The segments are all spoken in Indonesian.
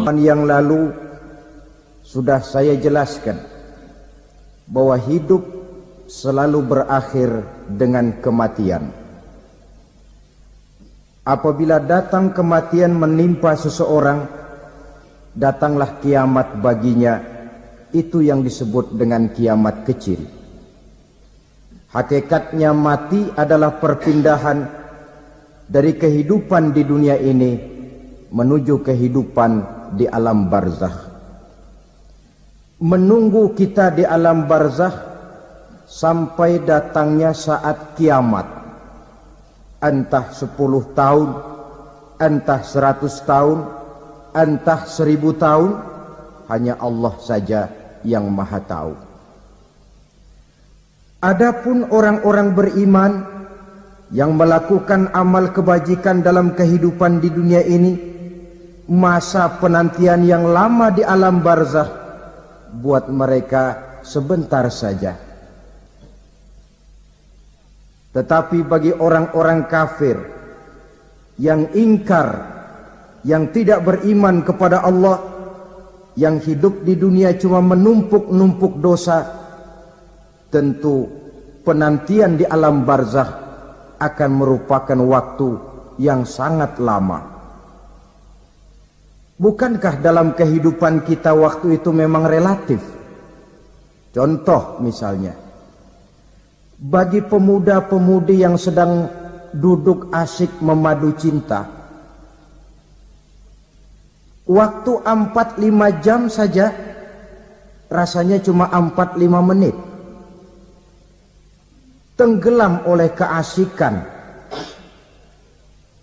Yang lalu sudah saya jelaskan bahwa hidup selalu berakhir dengan kematian. Apabila datang kematian menimpa seseorang, datanglah kiamat baginya. Itu yang disebut dengan kiamat kecil. Hakikatnya mati adalah perpindahan dari kehidupan di dunia ini menuju kehidupan di alam barzakh. Menunggu kita di alam barzakh sampai datangnya saat kiamat. Entah 10 tahun, entah 100 tahun, entah 1000 tahun, hanya Allah saja yang maha tahu. Adapun orang-orang beriman yang melakukan amal kebajikan dalam kehidupan di dunia ini, masa penantian yang lama di alam barzakh buat mereka sebentar saja. Tetapi bagi orang-orang kafir yang ingkar, yang tidak beriman kepada Allah, yang hidup di dunia cuma menumpuk-numpuk dosa, tentu penantian di alam barzakh akan merupakan waktu yang sangat lama. Bukankah dalam kehidupan kita waktu itu memang relatif? Contoh misalnya, bagi pemuda-pemudi yang sedang duduk asyik memadu cinta, waktu 4-5 jam saja rasanya cuma 4-5 menit. Tenggelam oleh keasikan.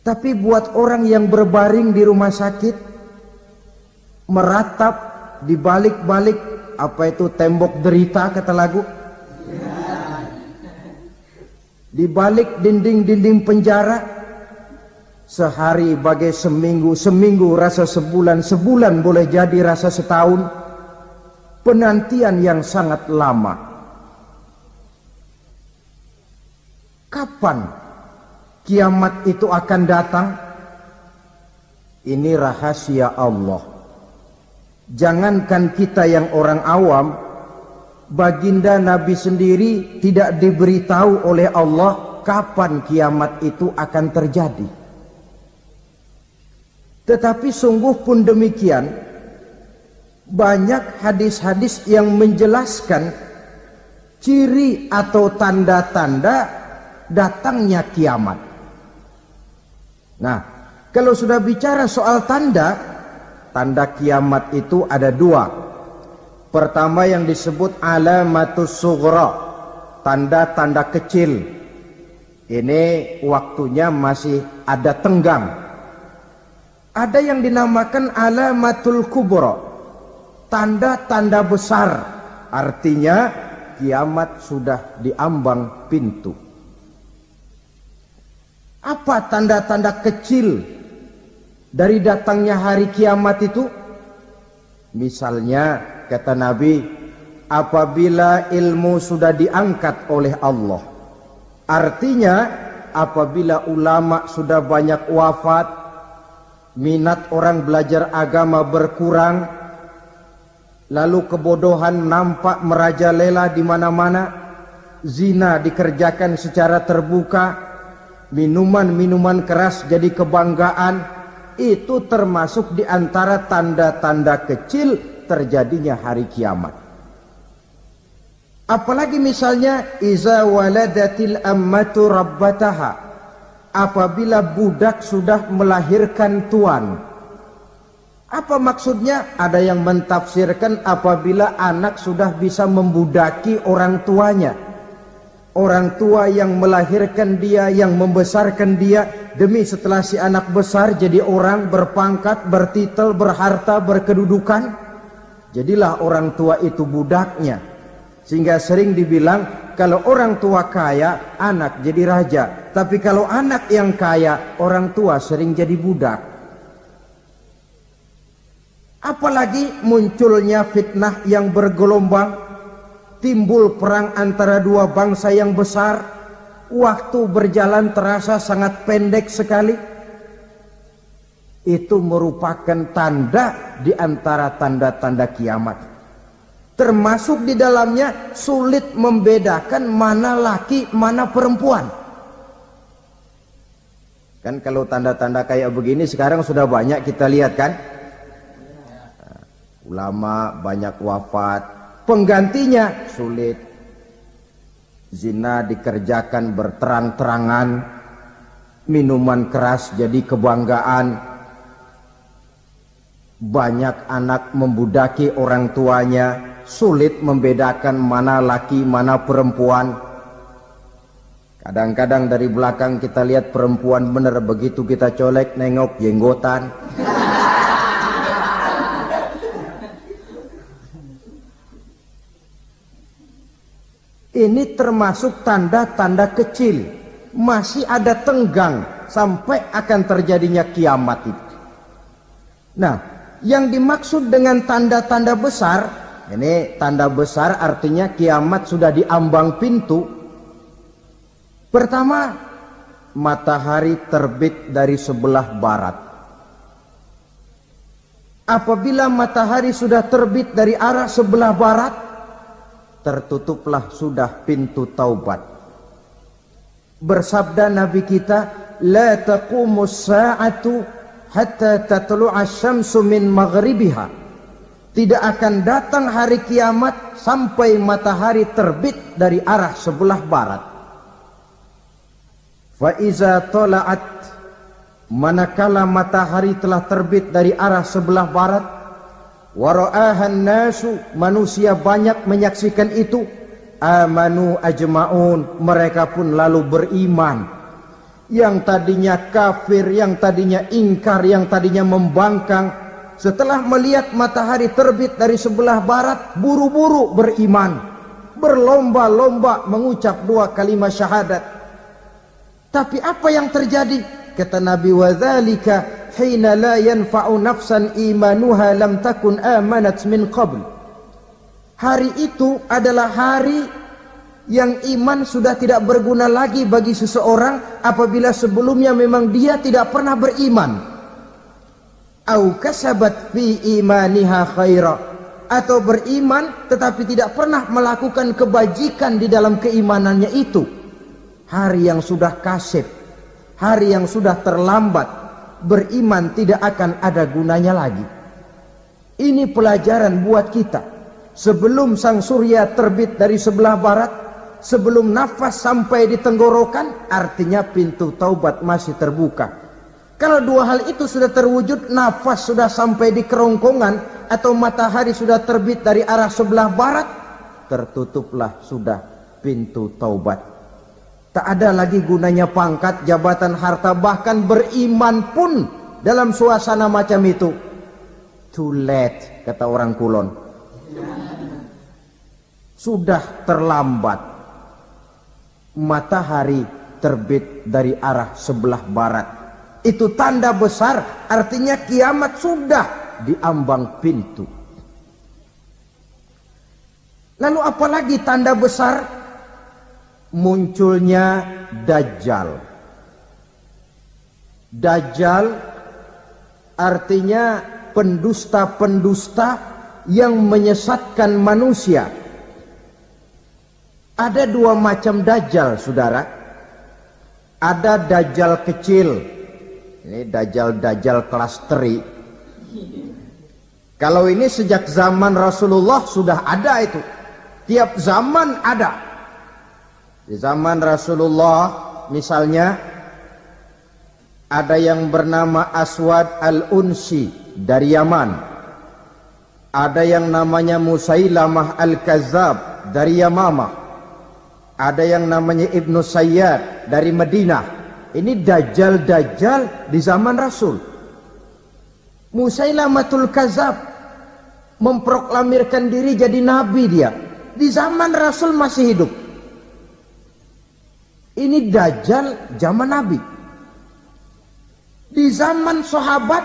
Tapi buat orang yang berbaring di rumah sakit, meratap di balik-balik apa itu tembok derita kata lagu, di balik dinding-dinding penjara, sehari bagai seminggu, seminggu rasa sebulan, sebulan boleh jadi rasa setahun. Penantian yang sangat lama. Kapan kiamat itu akan datang? Ini rahasia Allah. Jangankan kita yang orang awam, baginda Nabi sendiri tidak diberitahu oleh Allah kapan kiamat itu akan terjadi. Tetapi sungguh pun demikian, banyak hadis-hadis yang menjelaskan ciri atau tanda-tanda datangnya kiamat. Nah, kalau sudah bicara soal tanda kiamat itu ada 2. Pertama yang disebut alamatus sughra, tanda-tanda kecil. Ini waktunya masih ada tenggang. Ada yang dinamakan alamatul kubra, tanda-tanda besar. Artinya kiamat sudah diambang pintu. Apa tanda-tanda kecil dari datangnya hari kiamat itu? Misalnya kata Nabi, apabila ilmu sudah diangkat oleh Allah. Artinya apabila ulama sudah banyak wafat, minat orang belajar agama berkurang, lalu kebodohan nampak merajalela di mana-mana, zina dikerjakan secara terbuka, minuman-minuman keras jadi kebanggaan. Itu termasuk di antara tanda-tanda kecil terjadinya hari kiamat. Apalagi misalnya iza waladatil ammatu rabbataha, apabila budak sudah melahirkan tuan. Apa maksudnya? Ada yang mentafsirkan apabila anak sudah bisa membudaki orang tuanya. Orang tua yang melahirkan dia, yang membesarkan dia, demi setelah si anak besar jadi orang berpangkat, bertitel, berharta, berkedudukan, jadilah orang tua itu budaknya. Sehingga sering dibilang kalau orang tua kaya, anak jadi raja. Tapi kalau anak yang kaya, orang tua sering jadi budak. Apalagi munculnya fitnah yang bergelombang, timbul perang antara dua bangsa yang besar, waktu berjalan terasa sangat pendek sekali. Itu merupakan tanda di antara tanda-tanda kiamat. Termasuk di dalamnya sulit membedakan mana laki, mana perempuan. Kan kalau tanda-tanda kayak begini sekarang sudah banyak kita lihat kan. Ulama banyak wafat, penggantinya sulit. Zina dikerjakan berterang-terangan, minuman keras jadi kebanggaan. Banyak anak membudaki orang tuanya, sulit membedakan mana laki mana perempuan. Kadang-kadang dari belakang kita lihat perempuan bener, begitu kita colek nengok jenggotan. Ini termasuk tanda-tanda kecil, masih ada tenggang sampai akan terjadinya kiamat itu. Nah, yang dimaksud dengan tanda-tanda besar, ini tanda besar artinya kiamat sudah di ambang pintu. Pertama, matahari terbit dari sebelah barat. Apabila matahari sudah terbit dari arah sebelah barat, tertutuplah sudah pintu taubat. Bersabda Nabi kita, la taqumus sa'atu hatta tatlu'a syamsu min maghribiha. Tidak akan datang hari kiamat sampai matahari terbit dari arah sebelah barat. Fa iza tala'at, manakala matahari telah terbit dari arah sebelah barat, wara'ahan nasu, manusia banyak menyaksikan itu, amanu ajma'un, mereka pun lalu beriman. Yang tadinya kafir, yang tadinya ingkar, yang tadinya membangkang, setelah melihat matahari terbit dari sebelah barat, buru-buru beriman, berlomba-lomba mengucap 2 kalimat syahadat. Tapi apa yang terjadi? Kata Nabi, wadzalika hina la yanfa'u nafsan imanuha lam takun amanat min qabl. Hari itu adalah hari yang iman sudah tidak berguna lagi bagi seseorang apabila sebelumnya memang dia tidak pernah beriman. Au kasabat fi imaniha khaira, atau beriman tetapi tidak pernah melakukan kebajikan di dalam keimanannya itu. Hari yang sudah kasib, hari yang sudah terlambat, beriman tidak akan ada gunanya lagi. Ini pelajaran buat kita. Sebelum sang surya terbit dari sebelah barat, sebelum nafas sampai di tenggorokan, artinya pintu taubat masih terbuka. Kalau 2 hal itu sudah terwujud, nafas sudah sampai di kerongkongan atau matahari sudah terbit dari arah sebelah barat, tertutuplah sudah pintu taubat. Tak ada lagi gunanya pangkat, jabatan, harta, bahkan beriman pun dalam suasana macam itu. Too late, kata orang Kulon. Sudah terlambat. Matahari terbit dari arah sebelah barat. Itu tanda besar, artinya kiamat sudah di ambang pintu. Lalu apalagi tanda besar? Munculnya Dajjal. Dajjal artinya pendusta-pendusta yang menyesatkan manusia. Ada 2 macam Dajjal, saudara. Ada Dajjal kecil. Ini Dajjal kelas teri. Kalau ini sejak zaman Rasulullah sudah ada itu. Tiap zaman ada. Di zaman Rasulullah misalnya ada yang bernama Aswad al-Unsi dari Yaman. Ada yang namanya Musailamah al-Kazzab dari Yamamah. Ada yang namanya Ibnu Sayyad dari Madinah. Ini Dajjal-Dajjal di zaman Rasul. Musailamatul Kazzab memproklamirkan diri jadi nabi dia. Di zaman Rasul masih hidup. Ini Dajjal zaman Nabi. Di zaman sahabat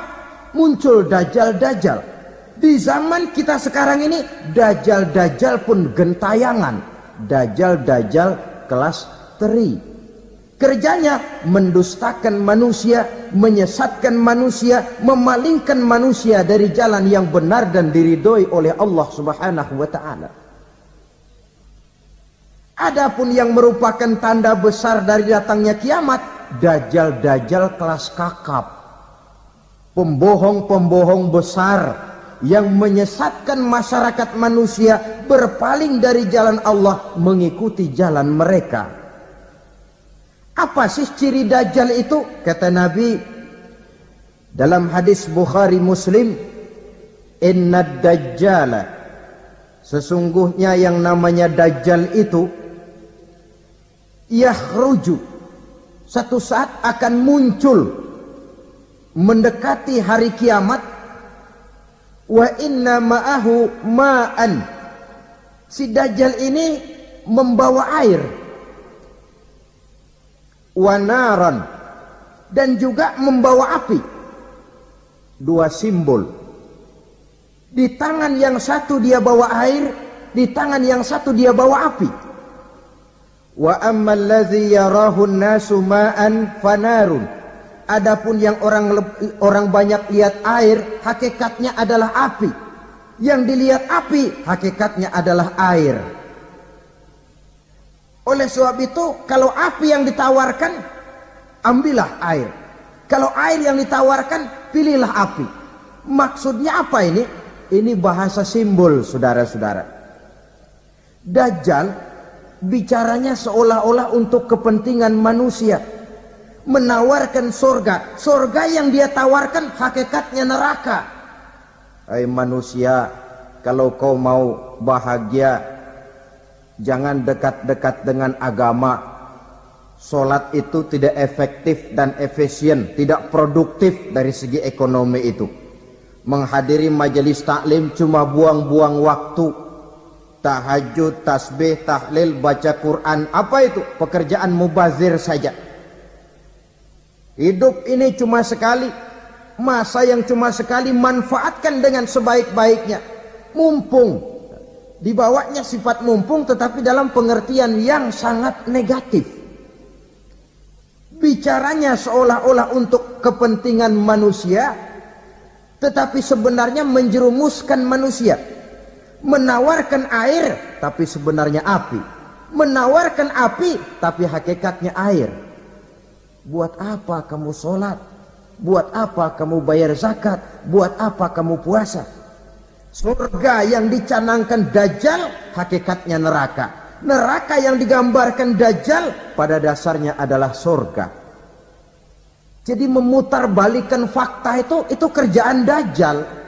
muncul Dajjal-Dajjal. Di zaman kita sekarang ini Dajjal-Dajjal pun gentayangan. Dajjal-Dajjal kelas teri. Kerjanya mendustakan manusia, menyesatkan manusia, memalingkan manusia dari jalan yang benar dan diridhoi oleh Allah Subhanahu wa taala. Adapun yang merupakan tanda besar dari datangnya kiamat, dajjal-dajjal kelas kakap, pembohong-pembohong besar yang menyesatkan masyarakat manusia berpaling dari jalan Allah mengikuti jalan mereka. Apa sih ciri dajjal itu? Kata Nabi dalam hadis Bukhari Muslim, innad dajjala, sesungguhnya yang namanya dajjal itu yakhruju, satu saat akan muncul mendekati hari kiamat, wa inna ma'ahu ma'an, si dajjal ini membawa air, wanaran, dan juga membawa api. Dua simbol. Di tangan yang satu dia bawa air, di tangan yang satu dia bawa api. Wa ammal ladzi yarahu an-nasu ma'an fanarun, adapun yang orang banyak lihat air, hakikatnya adalah api. Yang dilihat api, hakikatnya adalah air. Oleh sebab itu, kalau api yang ditawarkan, ambillah air. Kalau air yang ditawarkan, pilihlah api. Maksudnya apa ini? Ini bahasa simbol, saudara-saudara. Dajjal bicaranya seolah-olah untuk kepentingan manusia. Menawarkan surga. Surga yang dia tawarkan, hakikatnya neraka. Hai manusia, kalau kau mau bahagia, jangan dekat-dekat dengan agama. Sholat itu tidak efektif dan efisien, tidak produktif dari segi ekonomi itu. Menghadiri majelis taklim cuma buang-buang waktu. Tahajud, tasbih, tahlil, baca Quran, apa itu? Pekerjaan mubazir saja. Hidup ini cuma sekali, masa yang cuma sekali, manfaatkan dengan sebaik-baiknya. Mumpung. Dibawanya sifat mumpung, tetapi dalam pengertian yang sangat negatif. Bicaranya seolah-olah untuk kepentingan manusia, tetapi sebenarnya menjerumuskan manusia. Menawarkan air, tapi sebenarnya api. Menawarkan api, tapi hakikatnya air. Buat apa kamu sholat? Buat apa kamu bayar zakat? Buat apa kamu puasa? Surga yang dicanangkan dajjal, hakikatnya neraka. Neraka yang digambarkan dajjal, pada dasarnya adalah surga. Jadi memutarbalikkan fakta itu kerjaan dajjal.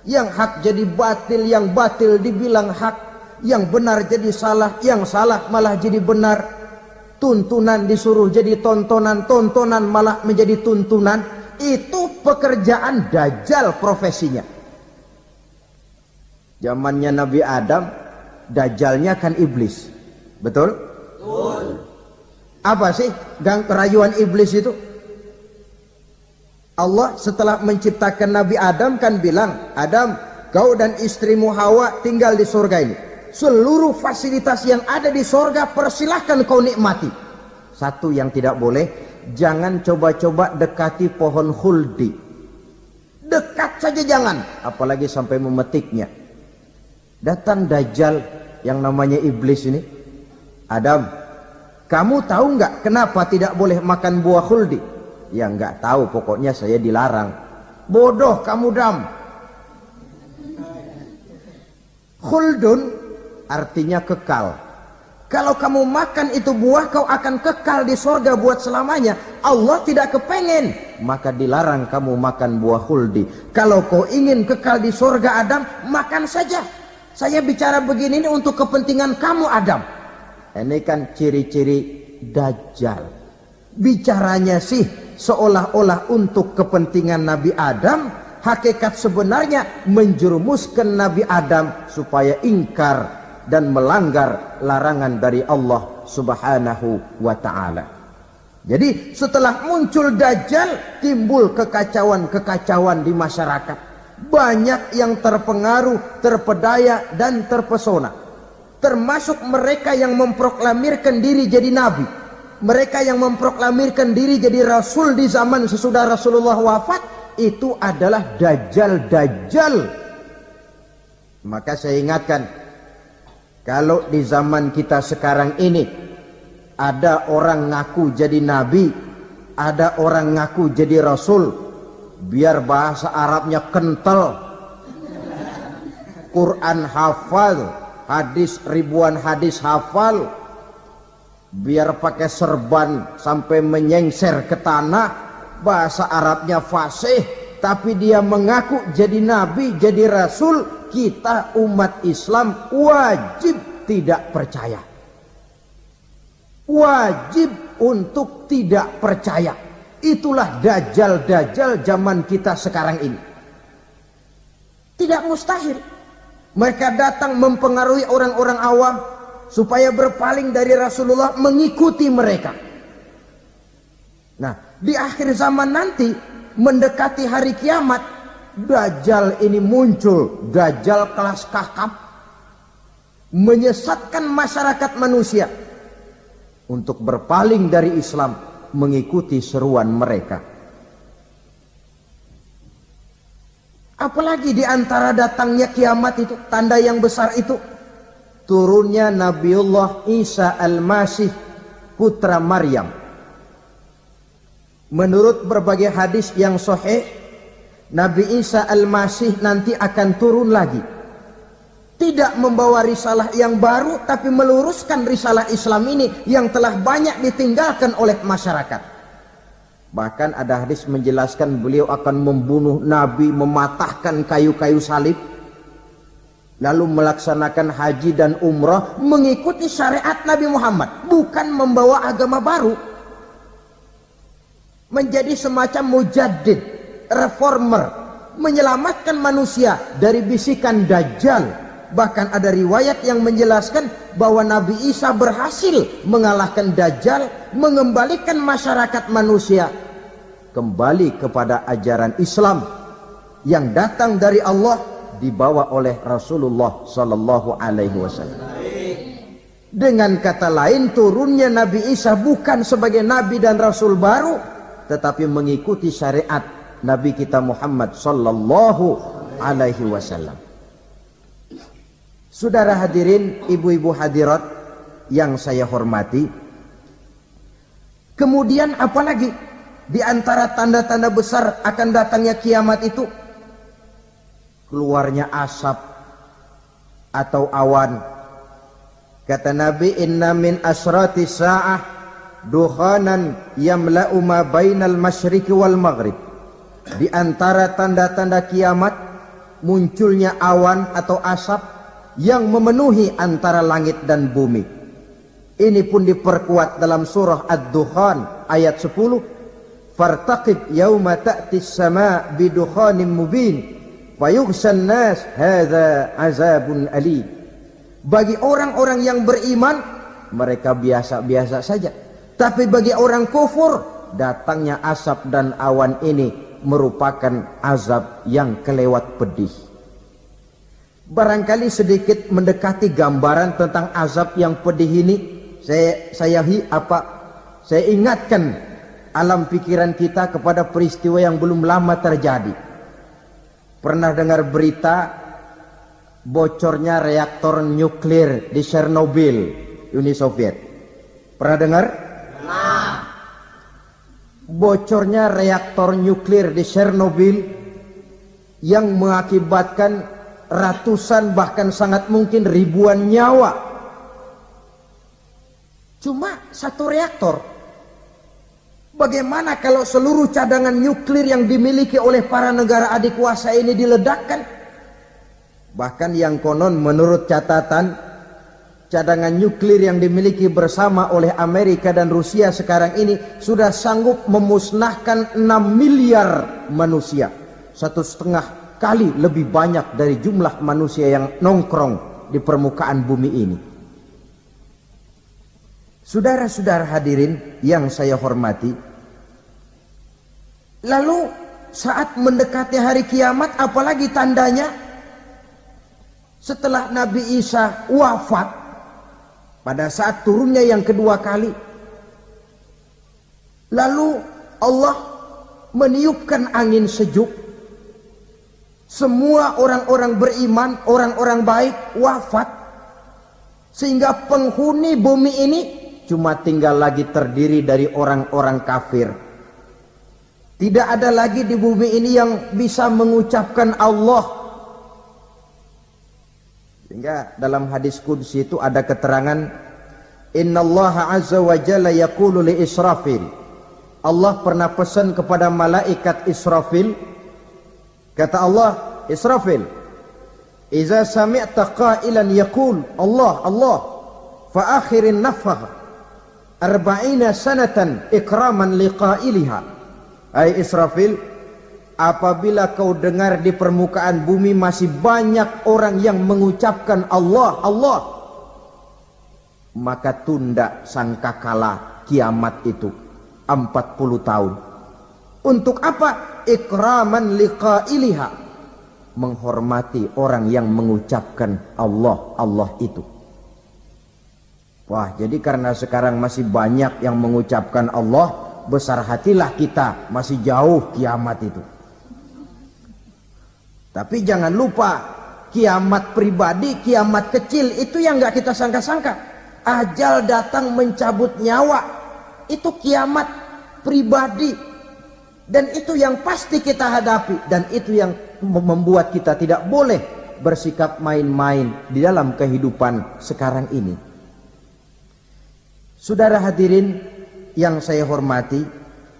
Yang hak jadi batil, yang batil dibilang hak, yang benar jadi salah, yang salah malah jadi benar. Tuntunan disuruh jadi tontonan, tontonan malah menjadi tuntunan. Itu pekerjaan dajjal profesinya. Zamannya Nabi Adam, dajjalnya kan iblis. Betul? Betul. Apa sih rayuan iblis itu? Allah setelah menciptakan Nabi Adam kan bilang, Adam, kau dan istrimu Hawa tinggal di surga ini. Seluruh fasilitas yang ada di surga persilahkan kau nikmati. Satu yang tidak boleh, jangan coba-coba dekati pohon khuldi. Dekat saja jangan, apalagi sampai memetiknya. Datang dajjal yang namanya iblis ini. Adam, kamu tahu nggak kenapa tidak boleh makan buah khuldi? Ya nggak tahu, pokoknya saya dilarang. Bodoh kamu, Dam. Khuldun artinya kekal. Kalau kamu makan itu buah, kau akan kekal di surga buat selamanya. Allah tidak kepengen, maka dilarang kamu makan buah khuldi. Kalau kau ingin kekal di surga, Adam, makan saja. Saya bicara begini ini untuk kepentingan kamu, Adam. Ini kan ciri-ciri dajjal. Bicaranya sih seolah-olah untuk kepentingan Nabi Adam, hakikat sebenarnya menjerumuskan Nabi Adam supaya ingkar dan melanggar larangan dari Allah Subhanahu wa ta'ala. Jadi setelah muncul dajjal, timbul kekacauan-kekacauan di masyarakat. Banyak yang terpengaruh, terpedaya dan terpesona. Termasuk mereka yang memproklamirkan diri jadi nabi. mereka yang memproklamirkan diri jadi rasul di zaman sesudah Rasulullah wafat, itu adalah dajjal-dajjal. Maka saya ingatkan, kalau di zaman kita sekarang ini ada orang ngaku jadi nabi, ada orang ngaku jadi rasul, biar bahasa Arabnya kental, Quran hafal, hadis ribuan hadis hafal, biar pakai serban sampai menyengser ke tanah, bahasa Arabnya fasih, tapi dia mengaku jadi nabi, jadi rasul, kita umat Islam wajib tidak percaya. Wajib untuk tidak percaya. Itulah dajjal-dajjal zaman kita sekarang ini. Tidak mustahil mereka datang mempengaruhi orang-orang awam supaya berpaling dari Rasulullah, mengikuti mereka. Nah, di akhir zaman nanti, mendekati hari kiamat, dajjal ini muncul, dajjal kelas kakap, menyesatkan masyarakat manusia untuk berpaling dari Islam, mengikuti seruan mereka. Apalagi di antara datangnya kiamat itu, tanda yang besar itu, turunnya Nabiullah Isa al-Masih, putra Maryam. Menurut berbagai hadis yang sahih, Nabi Isa al-Masih nanti akan turun lagi, tidak membawa risalah yang baru, tapi meluruskan risalah Islam ini yang telah banyak ditinggalkan oleh masyarakat. Bahkan ada hadis menjelaskan beliau akan membunuh Nabi, mematahkan kayu-kayu salib, lalu melaksanakan haji dan umrah mengikuti syariat Nabi Muhammad, bukan membawa agama baru. Menjadi semacam mujaddid, reformer, menyelamatkan manusia dari bisikan dajjal. Bahkan ada riwayat yang menjelaskan bahwa Nabi Isa berhasil mengalahkan dajjal, mengembalikan masyarakat manusia kembali kepada ajaran Islam yang datang dari Allah, dibawa oleh Rasulullah sallallahu alaihi wasallam. Dengan kata lain, turunnya Nabi Isa bukan sebagai nabi dan rasul baru, tetapi mengikuti syariat Nabi kita Muhammad sallallahu alaihi wasallam. Saudara hadirin, ibu-ibu hadirat yang saya hormati, kemudian apalagi di antara tanda-tanda besar akan datangnya kiamat itu? Keluarnya asap atau awan. Kata Nabi, inna min asrati sa'ah dukhanan yamla'u ma bainal masyriqi wal maghrib. Di antara tanda-tanda kiamat, munculnya awan atau asap yang memenuhi antara langit dan bumi. Ini pun diperkuat dalam surah Ad-Dukhan ayat 10. Fartaqib yauma ta'tis sama' bidukhanin mubin fayughshan nas hadza azabun ali. Bagi orang-orang yang beriman, mereka biasa-biasa saja. Tapi bagi orang kufur, datangnya asap dan awan ini merupakan azab yang kelewat pedih. Barangkali sedikit mendekati gambaran tentang azab yang pedih ini, saya ingatkan alam pikiran kita kepada peristiwa yang belum lama terjadi. Pernah dengar berita bocornya reaktor nuklir di Chernobyl, Uni Soviet? Pernah dengar? Nah. Bocornya reaktor nuklir di Chernobyl yang mengakibatkan ratusan bahkan sangat mungkin ribuan nyawa. Cuma satu reaktor. Bagaimana kalau seluruh cadangan nuklir yang dimiliki oleh para negara adik kuasa ini diledakkan? Bahkan yang konon menurut catatan, cadangan nuklir yang dimiliki bersama oleh Amerika dan Rusia sekarang ini sudah sanggup memusnahkan 6 miliar manusia. 1,5 kali lebih banyak dari jumlah manusia yang nongkrong di permukaan bumi ini. Saudara-saudara hadirin yang saya hormati, lalu saat mendekati hari kiamat, apalagi tandanya? Setelah Nabi Isa wafat, pada saat turunnya yang kedua kali, Lalu Allah meniupkan angin sejuk. Semua orang-orang beriman, orang-orang baik wafat. Sehingga penghuni bumi ini cuma tinggal lagi terdiri dari orang-orang kafir. Tidak ada lagi di bumi ini yang bisa mengucapkan Allah. Sehingga dalam hadis qudsi itu ada keterangan, Innallaha azza wa jalla yaqulu li Israfil. Allah pernah pesan kepada malaikat Israfil. Kata Allah, Israfil, Iza sami'ta qailan yaqul Allah Allah fa akhirin nafakh 40 sanatan ikraman liqailiha. Hai Israfil, apabila kau dengar di permukaan bumi masih banyak orang yang mengucapkan Allah Allah, maka tunda sangkakala kiamat itu 40 tahun. Untuk apa? Ikraman liqailiha, menghormati orang yang mengucapkan Allah Allah itu. Wah, jadi karena sekarang masih banyak yang mengucapkan Allah, besar hatilah kita, masih jauh kiamat itu. Tapi jangan lupa, kiamat pribadi, kiamat kecil itu yang nggak kita sangka-sangka. Ajal datang mencabut nyawa, itu kiamat pribadi. Dan itu yang pasti kita hadapi. Dan itu yang membuat kita tidak boleh bersikap main-main di dalam kehidupan sekarang ini. Saudara hadirin yang saya hormati,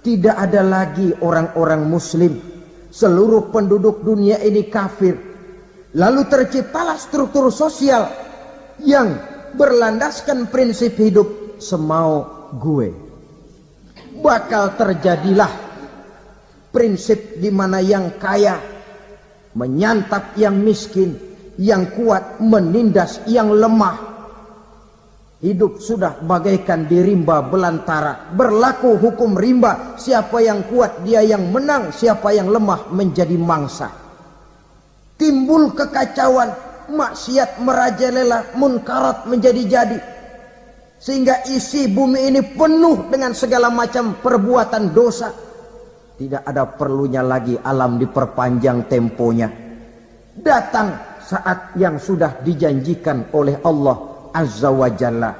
tidak ada lagi orang-orang muslim. Seluruh penduduk dunia ini kafir. Lalu terciptalah struktur sosial yang berlandaskan prinsip hidup semau gue. Bakal terjadilah prinsip di mana yang kaya menyantap yang miskin, yang kuat menindas yang lemah. Hidup sudah bagaikan di rimba belantara, berlaku hukum rimba. Siapa yang kuat dia yang menang, siapa yang lemah menjadi mangsa. Timbul kekacauan, maksiat merajalela, munkarat menjadi-jadi, sehingga isi bumi ini penuh dengan segala macam perbuatan dosa. Tidak ada perlunya lagi alam diperpanjang temponya. Datang saat yang sudah dijanjikan oleh Allah Azza wa Jalla,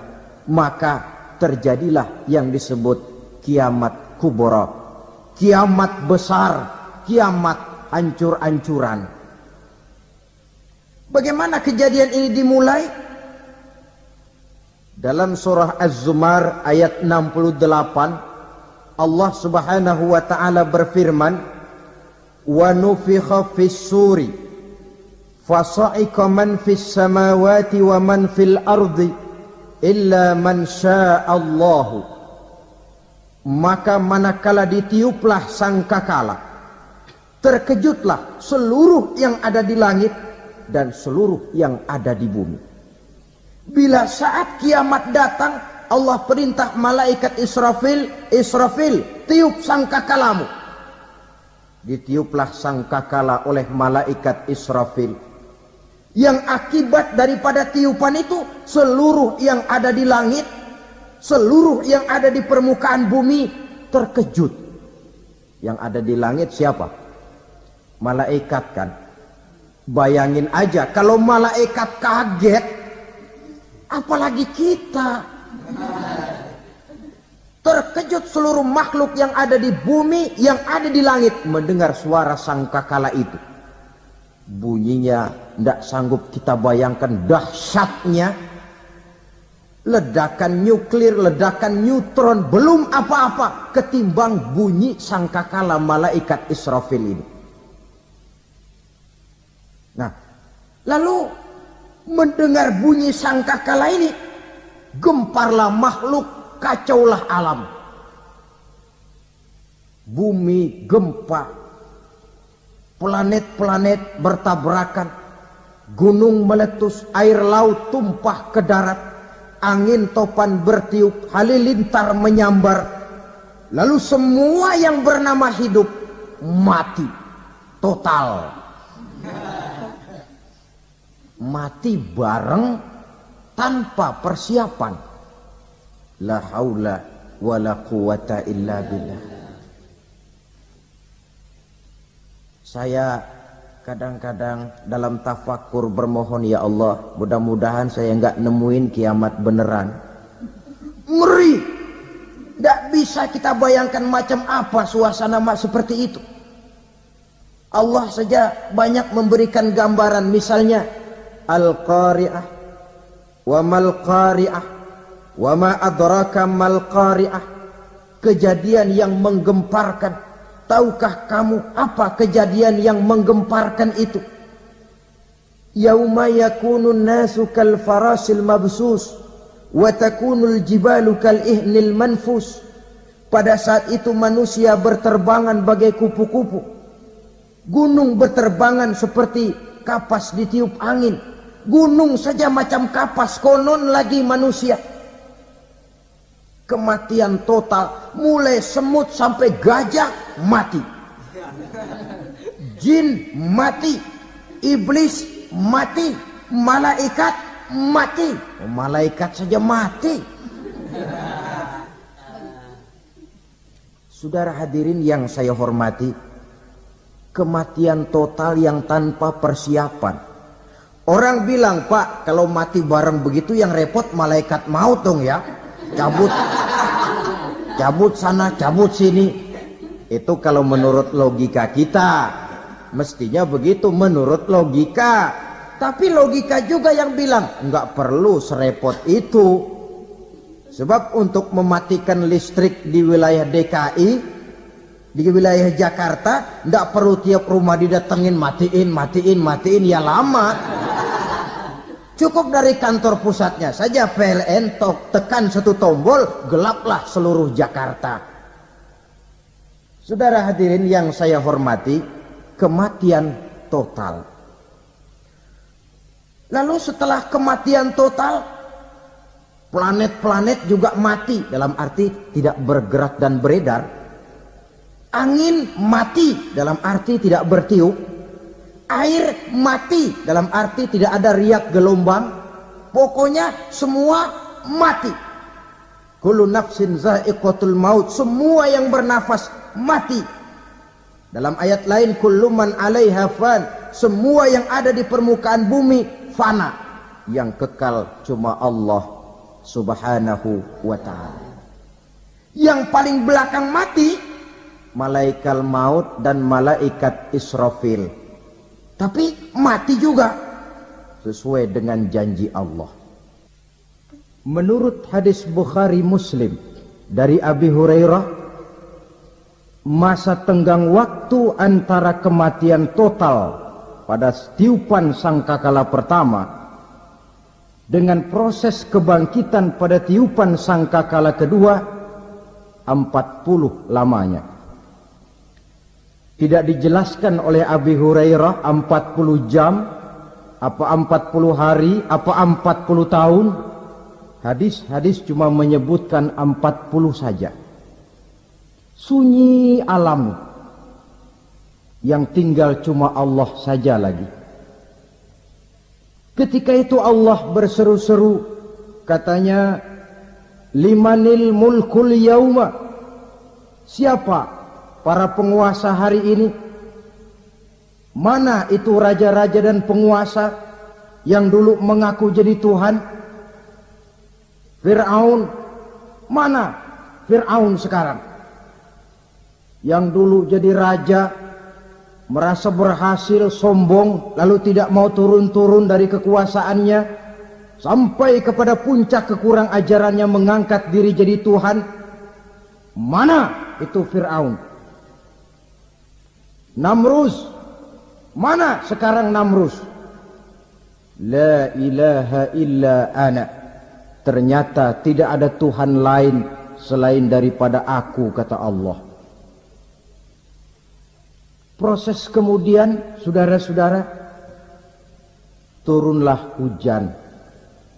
maka terjadilah yang disebut kiamat kubra, kiamat besar, kiamat hancur-hancuran. Bagaimana kejadian ini dimulai? Dalam surah Az-Zumar ayat 68, Allah subhanahu wa ta'ala berfirman, wa nufikha fis suri fasa'iqa man fis samawati wa man fil ardi illa man sya'allahu. Maka manakala ditiuplah sangkakala, terkejutlah seluruh yang ada di langit dan seluruh yang ada di bumi. Bila saat kiamat datang, Allah perintah malaikat Israfil, Israfil, tiup sangkakalamu. Ditiuplah sangkakala oleh malaikat Israfil. Yang akibat daripada tiupan itu, seluruh yang ada di langit, seluruh yang ada di permukaan bumi terkejut. Yang ada di langit siapa? Malaikat kan. Bayangin aja kalau malaikat kaget, apalagi kita. Terkejut seluruh makhluk yang ada di bumi, yang ada di langit mendengar suara sangkakala itu. Bunyinya tidak sanggup kita bayangkan dahsyatnya. Ledakan nuklir, ledakan neutron, belum apa-apa ketimbang bunyi sangkakala malaikat Israfil ini. Nah, lalu mendengar bunyi sangkakala ini, gemparlah makhluk, kacaulah alam. Bumi gempa, planet-planet bertabrakan, gunung meletus, air laut tumpah ke darat, angin topan bertiup, halilintar menyambar. Lalu semua yang bernama hidup mati total. Mati bareng tanpa persiapan. La haula wala quwata illa billah. Saya kadang-kadang dalam tafakur bermohon, ya Allah, mudah-mudahan saya enggak nemuin kiamat beneran. Ngeri. Tidak bisa kita bayangkan macam apa suasana seperti itu. Allah saja banyak memberikan gambaran, misalnya Al-Qari'ah, wa mal qari'ah, wa ma adraka mal qari'ah. Kejadian yang menggemparkan. Tahukah kamu apa kejadian yang menggemparkan itu? Yauma yakunun nasu kal farasil mabsus wa takunul jibalu kal ihnil manfus. Pada saat itu manusia berterbangan bagai kupu-kupu. Gunung berterbangan seperti kapas ditiup angin. Gunung saja macam kapas, konon lagi manusia. Kematian total, mulai semut sampai gajah mati, jin mati, iblis mati, malaikat mati. Malaikat saja mati. Saudara hadirin yang saya hormati, kematian total yang tanpa persiapan. Orang bilang, Pak, kalau mati bareng begitu yang repot malaikat maut dong ya. Cabut sana, cabut sini. Itu kalau menurut logika kita, mestinya begitu menurut logika. Tapi logika juga yang bilang nggak perlu serepot itu. Sebab untuk mematikan listrik di wilayah DKI, di wilayah Jakarta, nggak perlu tiap rumah didatengin matiin ya lama. Cukup dari kantor pusatnya saja PLN tekan satu tombol, gelaplah seluruh Jakarta. Saudara hadirin yang saya hormati, kematian total. Lalu setelah kematian total, planet-planet juga mati, dalam arti tidak bergerak dan beredar. Angin mati, dalam arti tidak bertiup. Air mati, dalam arti tidak ada riak gelombang. Pokoknya semua mati. Kullu nafsin za'iqatul maut. Semua yang bernafas mati. Dalam ayat lain, kullu man 'alaiha fan. Semua yang ada di permukaan bumi fana. Yang kekal cuma Allah subhanahu wa ta'ala. Yang paling belakang mati, malaikat maut dan malaikat Israfil. Tapi mati juga sesuai dengan janji Allah. Menurut hadis Bukhari Muslim dari Abi Hurairah, masa tenggang waktu antara kematian total pada tiupan sangkakala pertama dengan proses kebangkitan pada tiupan sangkakala kedua 40 lamanya. Tidak dijelaskan oleh Abi Hurairah 40 jam, apa 40 hari, apa 40 tahun. Hadis-hadis cuma menyebutkan 40 saja. Sunyi alam, yang tinggal cuma Allah saja lagi. Ketika itu Allah berseru-seru, katanya, limanil mulkul yauma. Siapa para penguasa hari ini? Mana itu raja-raja dan penguasa yang dulu mengaku jadi Tuhan? Fir'aun. Mana Fir'aun sekarang? Yang dulu jadi raja, merasa berhasil, sombong, lalu tidak mau turun-turun dari kekuasaannya, sampai kepada puncak kekurang ajarannya mengangkat diri jadi Tuhan. Mana itu Fir'aun? Namrus. Mana sekarang Namrus? La ilaha illa ana. Ternyata tidak ada Tuhan lain selain daripada aku, kata Allah. Proses kemudian, saudara-saudara, turunlah hujan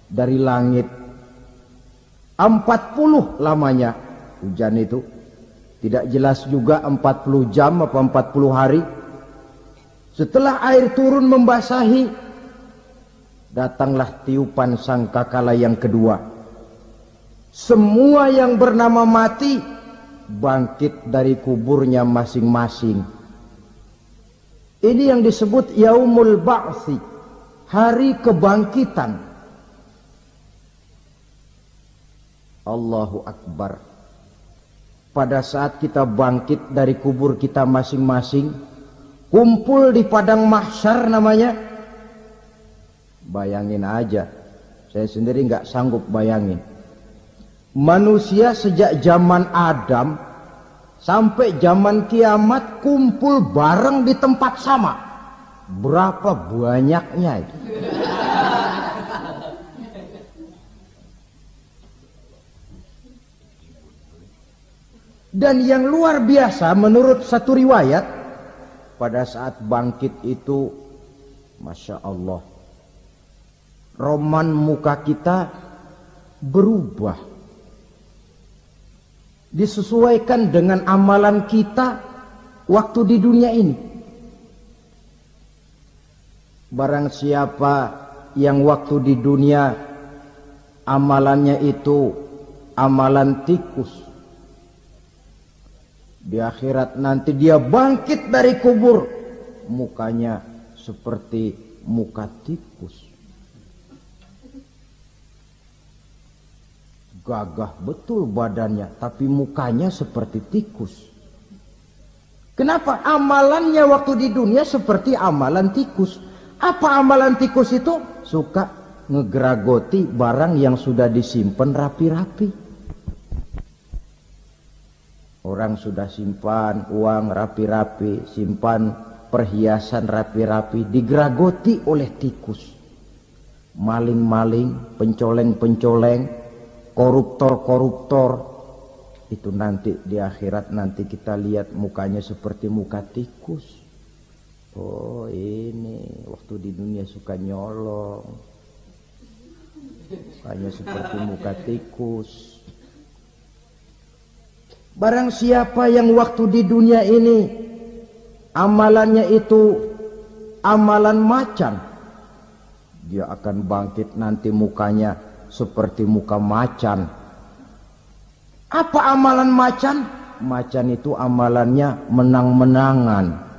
dari langit. 40 lamanya hujan itu. Tidak jelas juga 40 jam apa 40 hari. Setelah air turun membasahi, datanglah tiupan sangkakala yang kedua. Semua yang bernama mati bangkit dari kuburnya masing-masing. Ini yang disebut yaumul ba'tsi, hari kebangkitan. Allahu Akbar. Pada saat kita bangkit dari kubur kita masing-masing, kumpul di padang mahsyar namanya. Bayangin aja, saya sendiri nggak sanggup bayangin. Manusia sejak zaman Adam sampai zaman kiamat kumpul bareng di tempat sama. Berapa banyaknya itu? Dan yang luar biasa menurut satu riwayat, pada saat bangkit itu, Masya Allah, roman muka kita berubah. Disesuaikan dengan amalan kita waktu di dunia ini. Barang siapa yang waktu di dunia amalannya itu amalan tikus, di akhirat nanti dia bangkit dari kubur, mukanya seperti muka tikus. Gagah betul badannya, tapi mukanya seperti tikus. Kenapa? Amalannya waktu di dunia seperti amalan tikus. Apa amalan tikus itu? Suka ngegeragoti barang yang sudah disimpan rapi-rapi. Orang sudah simpan uang rapi-rapi, simpan perhiasan rapi-rapi, digeragoti oleh tikus. Maling-maling, pencoleng-pencoleng, koruptor-koruptor, itu nanti di akhirat nanti kita lihat mukanya seperti muka tikus. Oh, ini waktu di dunia suka nyolong, mukanya seperti muka tikus. Barang siapa yang waktu di dunia ini amalannya itu amalan macan, dia akan bangkit nanti mukanya seperti muka macan. Apa amalan macan? Macan itu amalannya menang-menangan.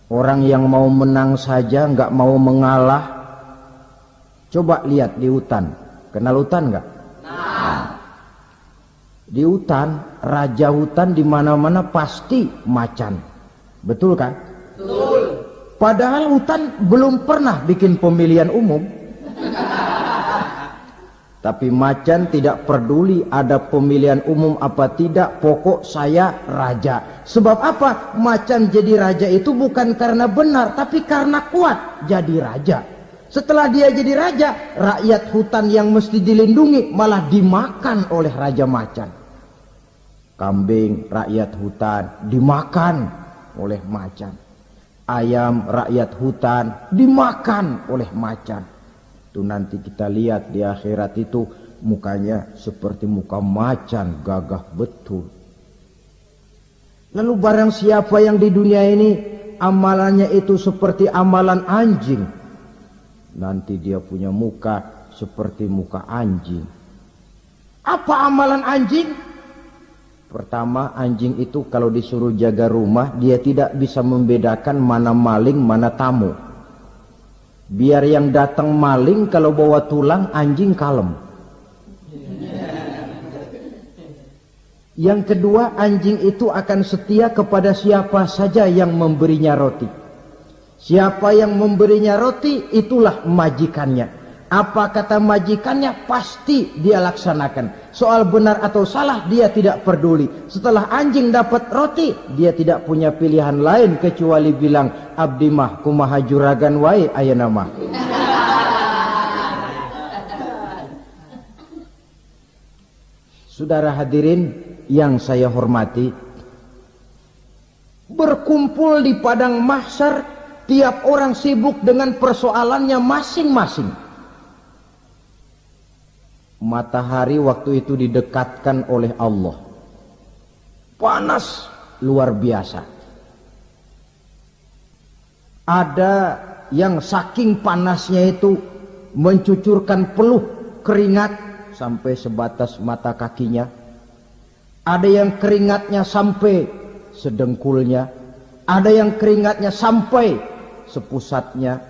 Orang yang mau menang saja nggak mau mengalah. Coba lihat di hutan. Kenal hutan nggak? Nah, di hutan, raja hutan di mana-mana pasti macan. Betul kan? Betul. Padahal hutan belum pernah bikin pemilihan umum. Tapi macan tidak peduli ada pemilihan umum apa tidak, pokok saya raja. Sebab apa? Macan jadi raja itu bukan karena benar, tapi karena kuat jadi raja. Setelah dia jadi raja, rakyat hutan yang mesti dilindungi malah dimakan oleh raja macan. Kambing rakyat hutan dimakan oleh macan. Ayam rakyat hutan dimakan oleh macan. Itu nanti kita lihat di akhirat itu mukanya seperti muka macan, gagah betul. Lalu barang siapa yang di dunia ini amalannya itu seperti amalan anjing, nanti dia punya muka seperti muka anjing. Apa amalan anjing? Pertama, anjing itu kalau disuruh jaga rumah, dia tidak bisa membedakan mana maling, mana tamu. Biar yang datang maling kalau bawa tulang, anjing kalem. Yang kedua, anjing itu akan setia kepada siapa saja yang memberinya roti. Siapa yang memberinya roti, itulah majikannya. Apa kata majikannya, pasti dia laksanakan. Soal benar atau salah, dia tidak peduli. Setelah anjing dapat roti, dia tidak punya pilihan lain kecuali bilang, abdi mah kumaha juragan wae ayeuna mah. Saudara hadirin yang saya hormati, berkumpul di padang mahsyar, tiap orang sibuk dengan persoalannya masing-masing. Matahari waktu itu didekatkan oleh Allah. Panas luar biasa. Ada yang saking panasnya itu mencucurkan peluh keringat sampai sebatas mata kakinya, ada yang keringatnya sampai sedengkulnya, ada yang keringatnya sampai sepusatnya,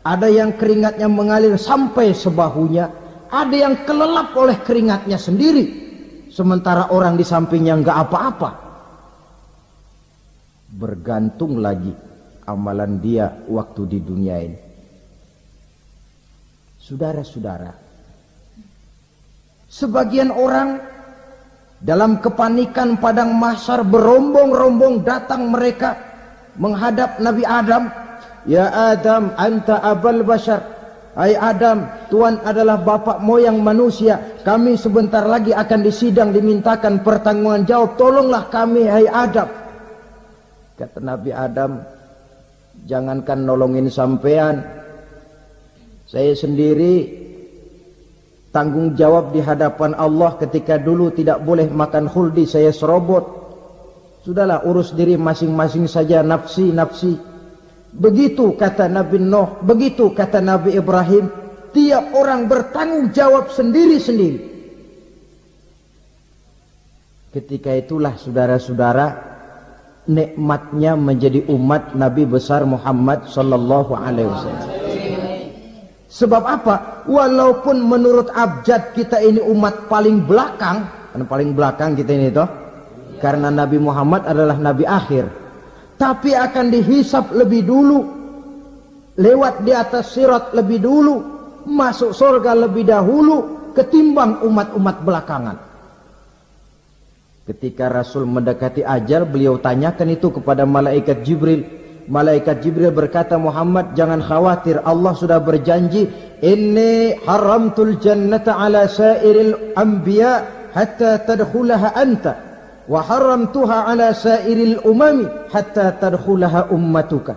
ada yang keringatnya mengalir sampai sebahunya, ada yang kelelap oleh keringatnya sendiri, sementara orang di sampingnya nggak apa-apa. Bergantung lagi amalan dia waktu di dunia ini. Saudara-saudara, sebagian orang dalam kepanikan padang mahsyar berombong-rombong datang mereka menghadap Nabi Adam. Ya Adam, anta abal bashar. Hai Adam, Tuhan adalah bapak moyang manusia. Kami sebentar lagi akan disidang, dimintakan pertanggungan jawab. Tolonglah kami, hai Adam. Kata Nabi Adam, jangankan nolongin sampean, saya sendiri tanggung jawab di hadapan Allah ketika dulu tidak boleh makan khuldi, saya serobot. Sudahlah, urus diri masing-masing saja, nafsi. Begitu kata Nabi Nuh, begitu kata Nabi Ibrahim. Tiap orang bertanggung jawab sendiri-sendiri. Ketika itulah saudara-saudara, nikmatnya menjadi umat Nabi besar Muhammad sallallahu alaihi wasallam. Sebab apa? Walaupun menurut abjad kita ini umat paling belakang, kan paling belakang kita ini toh, karena Nabi Muhammad adalah Nabi akhir, tapi akan dihisap lebih dulu, lewat di atas sirat lebih dulu, masuk surga lebih dahulu ketimbang umat-umat belakangan. Ketika Rasul mendekati ajal, beliau tanyakan itu kepada malaikat Jibril. Malaikat Jibril berkata, Muhammad, jangan khawatir, Allah sudah berjanji, inni haramtul jannata ala sairil anbiya hatta tadkhulaha anta, wa haramtuha ala sairil umami hatta tadkhulaha ummatuka.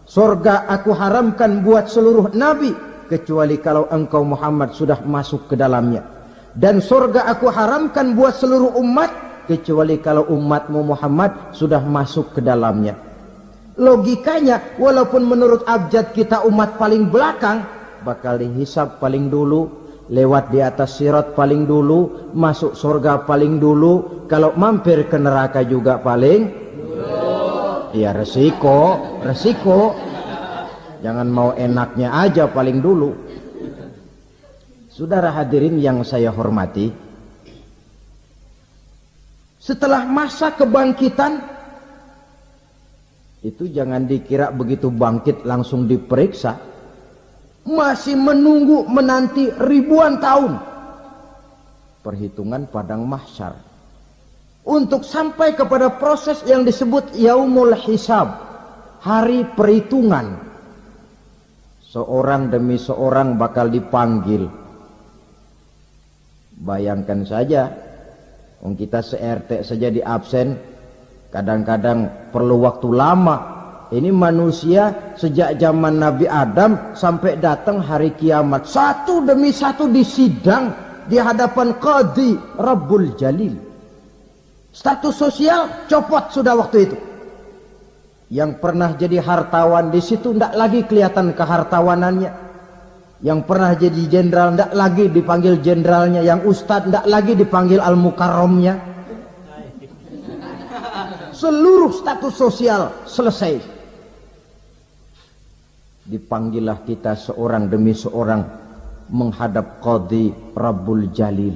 Surga aku haramkan buat seluruh nabi kecuali kalau engkau Muhammad sudah masuk ke dalamnya, dan surga aku haramkan buat seluruh umat kecuali kalau umatmu Muhammad sudah masuk ke dalamnya. Logikanya, walaupun menurut abjad kita umat paling belakang, bakal dihisap paling dulu, lewat di atas sirat paling dulu, masuk surga paling dulu, kalau mampir ke neraka juga paling dulu. Ya resiko. Jangan mau enaknya aja paling dulu. Saudara hadirin yang saya hormati, setelah masa kebangkitan itu jangan dikira begitu bangkit langsung diperiksa, masih menunggu menanti ribuan tahun perhitungan padang mahsyar untuk sampai kepada proses yang disebut yaumul hisab, hari perhitungan. Seorang demi seorang bakal dipanggil. Bayangkan saja, kita se-RT saja di absen, kadang-kadang perlu waktu lama. Ini manusia sejak zaman Nabi Adam sampai datang hari kiamat, satu demi satu disidang di hadapan Qadhi Rabbul Jalil. Status sosial copot sudah waktu itu. Yang pernah jadi hartawan di situ tidak lagi kelihatan kehartawanannya. Yang pernah jadi jenderal tidak lagi dipanggil jenderalnya, yang ustadz tidak lagi dipanggil al-mukarramnya. Seluruh status sosial selesai. Dipanggillah kita seorang demi seorang menghadap Qadhi Rabbul Jalil.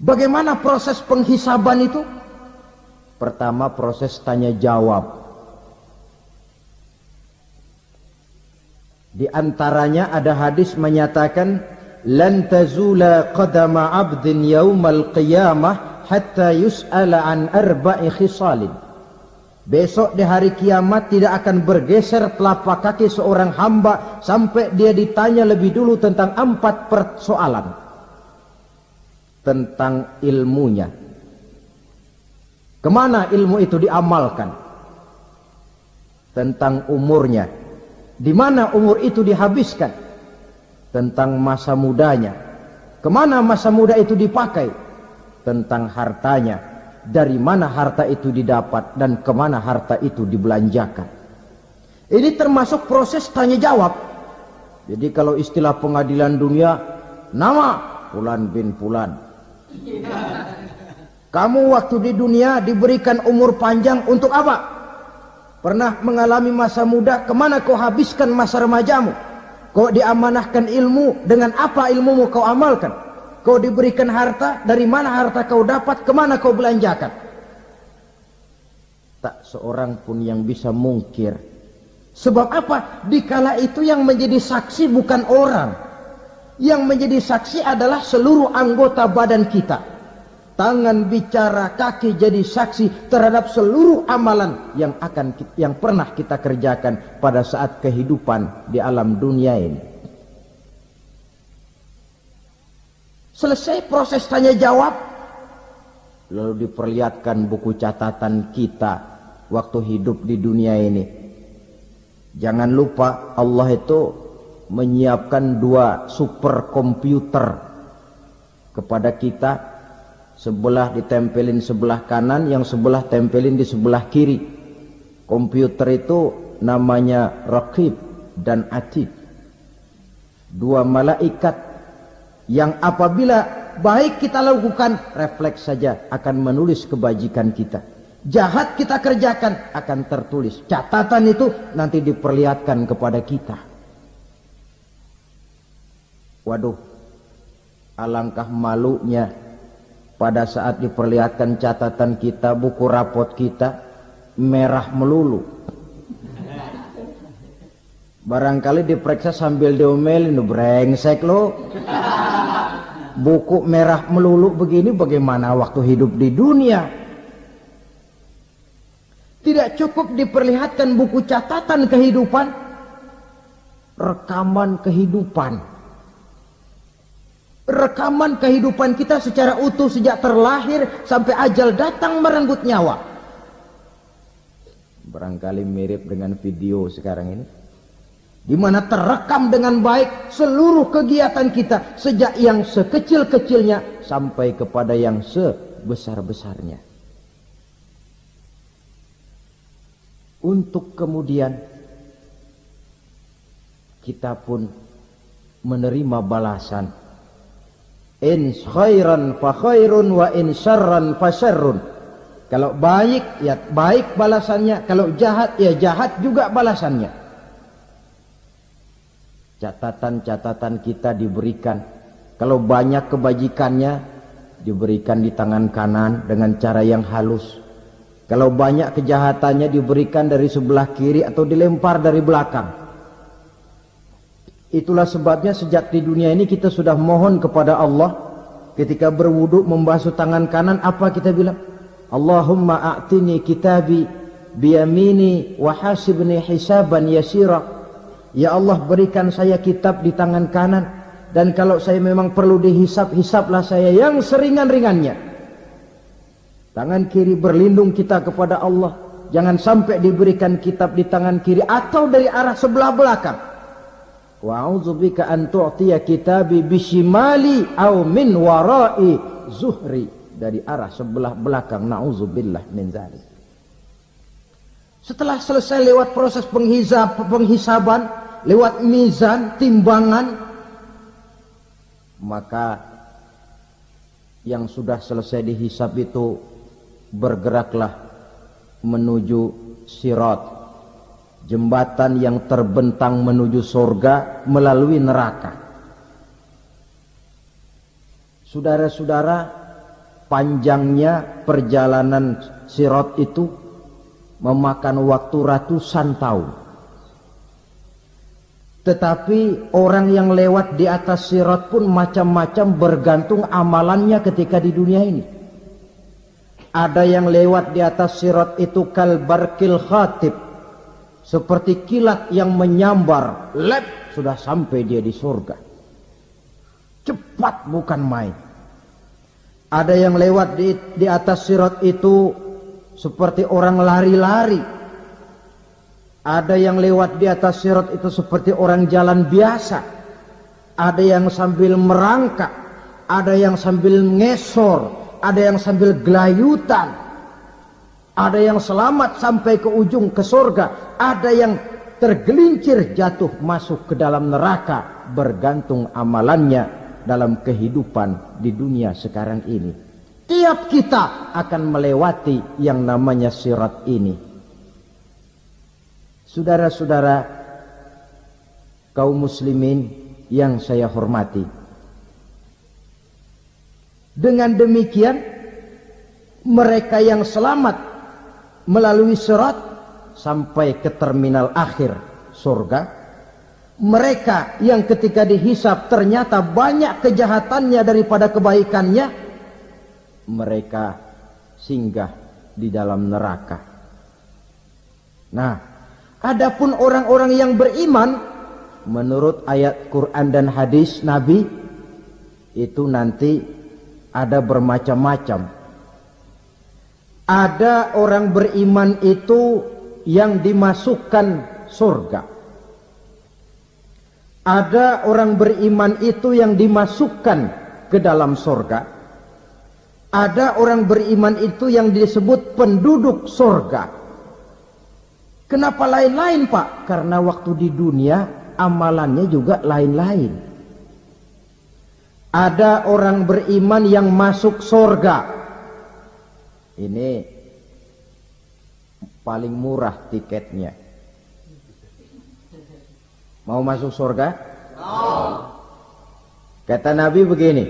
Bagaimana proses penghisaban itu? Pertama, proses tanya jawab. Di antaranya ada hadis menyatakan, lan tazula qadama 'abdin yaumal qiyamah hatta yus'ala an arba'i khisalin. Besok di hari kiamat tidak akan bergeser telapak kaki seorang hamba sampai dia ditanya lebih dulu tentang 4 persoalan. Tentang ilmunya. Kemana ilmu itu diamalkan? Tentang umurnya. Di mana umur itu dihabiskan? Tentang masa mudanya. Kemana masa muda itu dipakai? Tentang hartanya. Dari mana harta itu didapat dan kemana harta itu dibelanjakan. Ini termasuk proses tanya jawab. Jadi kalau istilah pengadilan dunia, nama, Fulan bin Fulan. Kamu waktu di dunia diberikan umur panjang untuk apa? Pernah mengalami masa muda, kemana kau habiskan masa remajamu? Kau diamanahkan ilmu, dengan apa ilmumu kau amalkan? Kau diberikan harta, dari mana harta kau dapat, kemana kau belanjakan? Tak seorang pun yang bisa mungkir. Sebab apa? Dikala itu yang menjadi saksi bukan orang. Yang menjadi saksi adalah seluruh anggota badan kita. Tangan bicara, kaki jadi saksi terhadap seluruh amalan yang pernah kita kerjakan pada saat kehidupan di alam dunia ini. Selesai proses tanya jawab, lalu diperlihatkan buku catatan kita waktu hidup di dunia ini. Jangan lupa Allah itu menyiapkan 2 superkomputer kepada kita. Sebelah ditempelin sebelah kanan, yang sebelah tempelin di sebelah kiri. Komputer itu namanya Raqib dan Atid. 2 malaikat yang apabila baik kita lakukan, refleks saja akan menulis kebajikan kita. Jahat kita kerjakan akan tertulis. Catatan itu nanti diperlihatkan kepada kita. Waduh, alangkah malunya pada saat diperlihatkan catatan kita, buku rapot kita merah melulu. Barangkali diperiksa sambil diomelin, brengsek lo. Buku merah melulu begini, bagaimana waktu hidup di dunia? Tidak cukup diperlihatkan buku catatan kehidupan, rekaman kehidupan. Rekaman kehidupan kita secara utuh sejak terlahir sampai ajal datang merenggut nyawa. Barangkali mirip dengan video sekarang ini, di mana terekam dengan baik seluruh kegiatan kita sejak yang sekecil-kecilnya sampai kepada yang sebesar-besarnya. Untuk kemudian kita pun menerima balasan. In khairan fa khairun wa in syarran fa syarrun. Kalau baik ya baik balasannya, kalau jahat ya jahat juga balasannya. Catatan-catatan kita diberikan. Kalau banyak kebajikannya diberikan di tangan kanan dengan cara yang halus. Kalau banyak kejahatannya diberikan dari sebelah kiri atau dilempar dari belakang. Itulah sebabnya sejak di dunia ini kita sudah mohon kepada Allah. Ketika berwudu membasuh tangan kanan, apa kita bilang? Allahumma a'tini kitabi biyamini wa hasibni hisaban yasira. Ya Allah, berikan saya kitab di tangan kanan, dan kalau saya memang perlu dihisap, hisaplah saya yang seringan-ringannya. Tangan kiri berlindung kita kepada Allah. Jangan sampai diberikan kitab di tangan kiri atau dari arah sebelah belakang. Wa a'udzubika an tu'tiya kitabi bishimali aw min wara'i zuhri, dari arah sebelah belakang. Na'udzubillah min dzalik. Setelah selesai lewat proses penghisaban, lewat mizan, timbangan, maka yang sudah selesai dihisab itu bergeraklah menuju sirat, jembatan yang terbentang menuju surga melalui neraka. Saudara-saudara, panjangnya perjalanan sirat itu memakan waktu ratusan tahun. Tetapi orang yang lewat di atas sirat pun macam-macam, bergantung amalannya ketika di dunia ini. Ada yang lewat di atas sirat itu kalbarkil khatib, seperti kilat yang menyambar, lep, sudah sampai dia di surga. Cepat bukan main. Ada yang lewat di atas sirat itu seperti orang lari-lari. Ada yang lewat di atas sirat itu seperti orang jalan biasa. Ada yang sambil merangkak, ada yang sambil ngesor, ada yang sambil gelayutan. Ada yang selamat sampai ke ujung ke surga, ada yang tergelincir jatuh masuk ke dalam neraka, bergantung amalannya dalam kehidupan di dunia sekarang ini. Tiap kita akan melewati yang namanya sirat ini. Saudara-saudara kaum muslimin yang saya hormati, dengan demikian mereka yang selamat melalui sirat sampai ke terminal akhir surga, mereka yang ketika dihisab ternyata banyak kejahatannya daripada kebaikannya, mereka singgah di dalam neraka. Nah, adapun orang-orang yang beriman menurut ayat Quran dan hadis Nabi itu nanti ada bermacam-macam. Ada orang beriman itu yang dimasukkan surga. Ada orang beriman itu yang dimasukkan ke dalam surga. Ada orang beriman itu yang disebut penduduk surga. Kenapa lain-lain, Pak? Karena waktu di dunia amalannya juga lain-lain. Ada orang beriman yang masuk surga. Ini paling murah tiketnya. Mau masuk surga? Kata Nabi begini,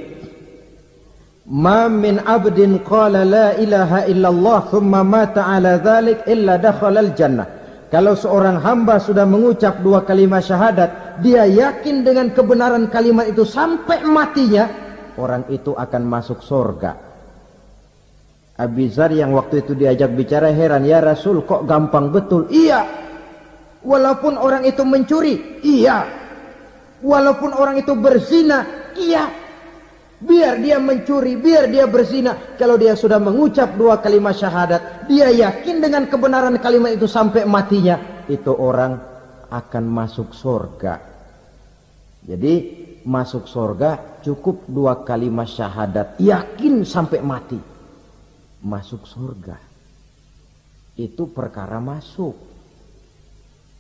ma min abdin qala la ilaha illallah thumma mata ala dhalik illa dakhala al-jannah. Kalau seorang hamba sudah mengucap dua kalimat syahadat, dia yakin dengan kebenaran kalimat itu sampai matinya, orang itu akan masuk surga. Abi Dzar yang waktu itu diajak bicara heran, ya Rasul kok gampang betul? Iya. Walaupun orang itu mencuri, iya. Walaupun orang itu berzina, iya. Biar dia mencuri, biar dia berzina, kalau dia sudah mengucap dua kalimat syahadat, dia yakin dengan kebenaran kalimat itu sampai matinya, itu orang akan masuk surga. Jadi masuk surga cukup dua kalimat syahadat, yakin sampai mati, masuk surga. Itu perkara masuk.